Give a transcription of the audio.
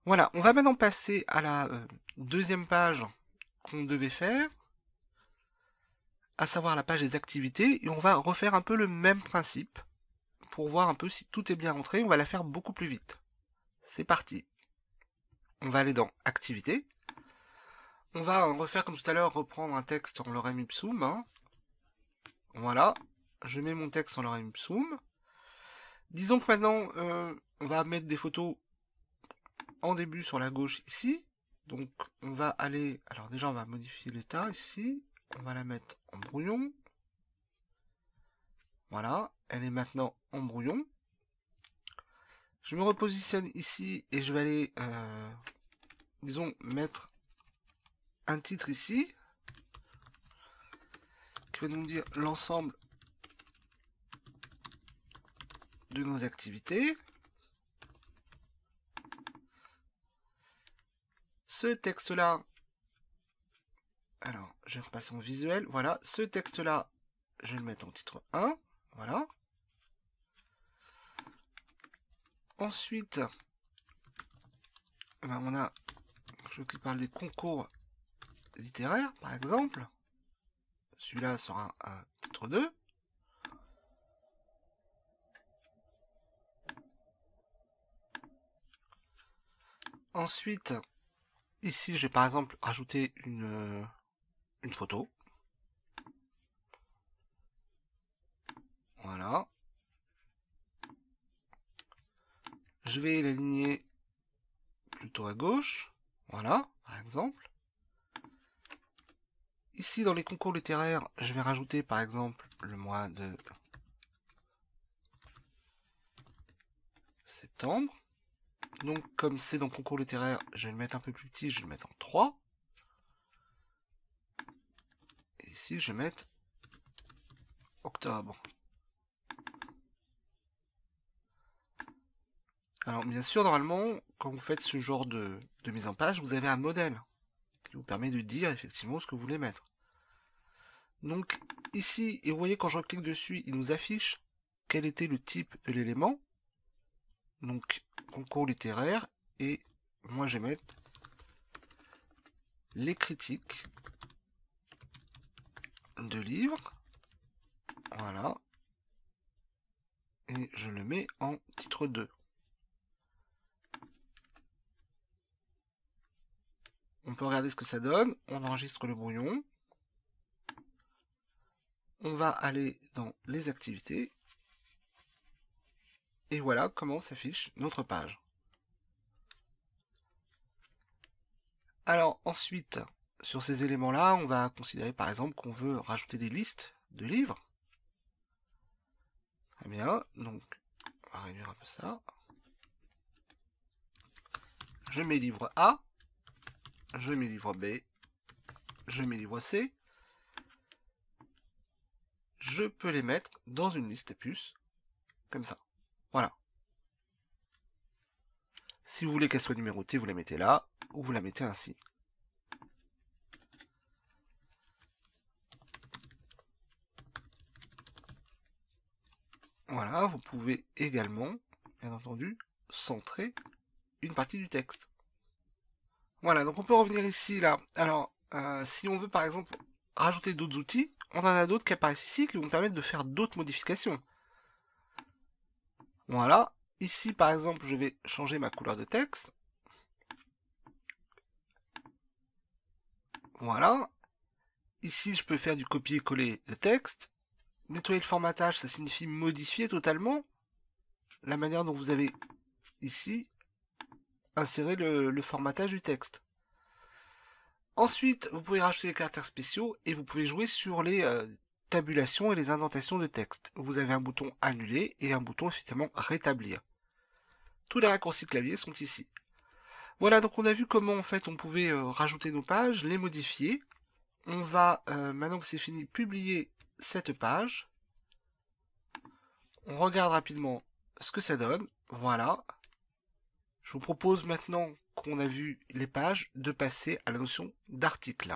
Voilà, on va maintenant passer à la deuxième page qu'on devait faire, à savoir la page des activités, et on va refaire un peu le même principe pour voir un peu si tout est bien rentré. On va la faire beaucoup plus vite. C'est parti. On va aller dans activités. On va refaire comme tout à l'heure, reprendre un texte en lorem ipsum. Hein. Voilà, je mets mon texte en lorem ipsum. Disons que maintenant, on va mettre des photos en début sur la gauche ici. Donc on va aller, alors déjà on va modifier l'état ici. On va la mettre en brouillon. Voilà, elle est maintenant en brouillon. Je me repositionne ici et je vais aller, disons, mettre un titre ici qui va nous dire l'ensemble de nos activités. Ce texte-là, alors je vais repasser en visuel, voilà, ce texte-là, je vais le mettre en titre 1, voilà. Ensuite, on a quelque chose qui parle des concours littéraires, par exemple. Celui-là sera un titre 2. Ensuite, ici, je vais par exemple rajouter une photo. Voilà. Je vais l'aligner plutôt à gauche. Voilà, par exemple. Ici, dans les concours littéraires, je vais rajouter par exemple le mois de septembre. Donc, comme c'est dans concours littéraire, je vais le mettre un peu plus petit, je vais le mettre en 3. Et ici, je vais mettre octobre. Alors, bien sûr, normalement, quand vous faites ce genre de mise en page, vous avez un modèle qui vous permet de dire effectivement ce que vous voulez mettre. Donc, ici, et vous voyez, quand je clique dessus, il nous affiche quel était le type de l'élément. Donc, concours littéraire, et moi, je vais mettre les critiques de livres. Voilà. Et je le mets en titre 2. On peut regarder ce que ça donne. On enregistre le brouillon. On va aller dans les activités. Et voilà comment s'affiche notre page. Alors ensuite, sur ces éléments-là, on va considérer par exemple qu'on veut rajouter des listes de livres. Très bien, donc on va réduire un peu ça. Je mets livre A, je mets livre B, je mets livre C. Je peux les mettre dans une liste à puces, comme ça. Voilà. Si vous voulez qu'elle soit numérotée, vous la mettez là, ou vous la mettez ainsi. Voilà, vous pouvez également, bien entendu, centrer une partie du texte. Voilà, donc on peut revenir ici, là. Alors, si on veut par exemple rajouter d'autres outils, on en a d'autres qui apparaissent ici qui vont permettre de faire d'autres modifications. Voilà, ici par exemple, je vais changer ma couleur de texte. Voilà. Ici, je peux faire du copier-coller de texte. Nettoyer le formatage, ça signifie modifier totalement la manière dont vous avez ici inséré le formatage du texte. Ensuite, vous pouvez rajouter les caractères spéciaux et vous pouvez jouer sur les tabulations et les indentations de texte. Vous avez un bouton annuler et un bouton effectivement rétablir. Tous les raccourcis clavier sont ici. Voilà, donc on a vu comment en fait on pouvait rajouter nos pages, les modifier. On va, maintenant que c'est fini, publier cette page. On regarde rapidement ce que ça donne. Voilà. Je vous propose maintenant qu'on a vu les pages de passer à la notion d'article.